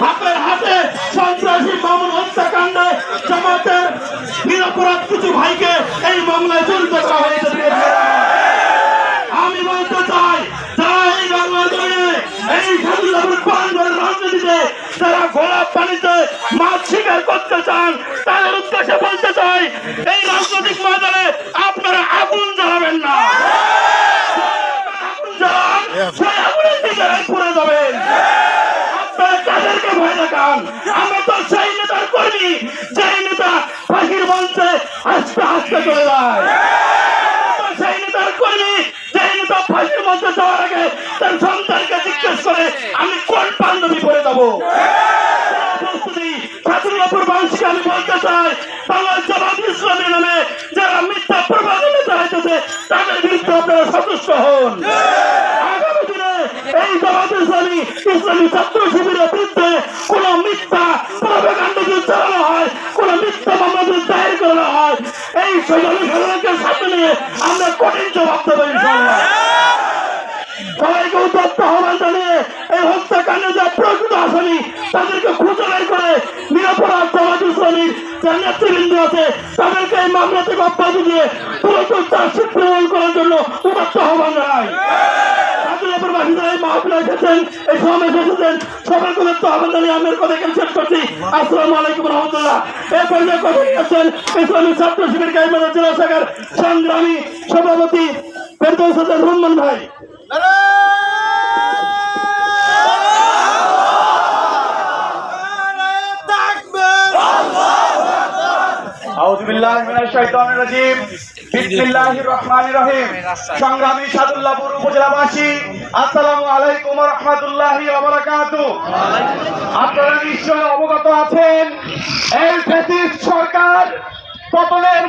হাতের হাতে সন্ত্রাসী মামুন হত্যাকাণ্ডে জামাতের নিরপরাধ কিছু ভাইকে এই মামলায় জড়িত করা হয়েছে। আমি বলতে চাই, যারা এই বাংলাদেশে এই স্বাধীনতার প্রাঙ্গণের রাজনীতিতে যারা গোলাপ পানিতে মাছ শিকার করতে চান, তাদের উদ্দেশ্যে বলতে চাই, এই রাজনৈতিক ময়দানে আপনারা আগুন জ্বালাবেন না। আগুন জ্বালান, সেই আগুনের দিকে পড়ে যাবেন। আপনারা তাদেরকে ভয় দেখান। আমরা তো সেই নেতার কর্মী, সেই নেতা ফাঁসির মঞ্চে আস্তে আস্তে চলে যায়। সেই নেতার কর্মী, সেই নেতা ফাঁসির মঞ্চে যাওয়ার আগে তার সন্তানকে জিজ্ঞেস করে আমি কোন পাঞ্জাবি পরে যাবো। ছাত্রপুর মানুষকে আমি বলতে চাই, বাংলার জামাত ইসলামী নামে যারা মিথ্যা প্রভাবিত চাইতেছে তাদের বিরুদ্ধে আপনারা সচেষ্ট হন। আগামী দিনে এই জামাত ইসলামী ছাত্র শিবিরের বিরুদ্ধে কোন মিথ্যা প্রভাকাণ্ড যদি চালানো হয়, কোন মিথ্যা মামলা যদি দায়ের করা হয়, এই সাধারণকে সাথে নিয়ে আমরা কঠিন জবাব দেবো ইনশাআল্লাহ। সবাইকে উদ্যত্ত আহ্বান জানিয়ে এই হত্যাকাণ্ডে যা প্রকৃত আসামি তাদেরকে খুঁজে বের করে নিরাপরাধ জামাত ইসলামীর যারা নেতৃবৃন্দ আছে তাদেরকে এই মামলা থেকে অব্যাহতি দিয়ে তুরন্ত চার্জশিট প্রদান করার জন্য উদ্যত্ত আহ্বান জানাই। ছাত্রপুর বাসিন্দারা এই মাহফিলে এসেছেন, এই সমাবেশে এসেছেন, সবাইকে উদ্যত্ত আহ্বান জানিয়ে আমি কথা এখানে শেষ করছি। আসসালামু আলাইকুম রহমতুল্লাহ। এই পর্যায়ে কথা নিয়েছেন ইসলামী ছাত্র শিবির গাইবান্ধা জেলা শাখার সংগ্রামী সভাপতি ফেরদৌস হোসেন রহমান ভাই। সংগ্রামী সাদুল্লাহপুর উপজেলাবাসী, আসসালামু আলাইকুম ওয়া রাহমাতুল্লাহি ওয়া বারাকাতুহু। আপনারা নিশ্চয়ই অবগত আছেন এই ফ্যাসিস্ট সরকার পতনের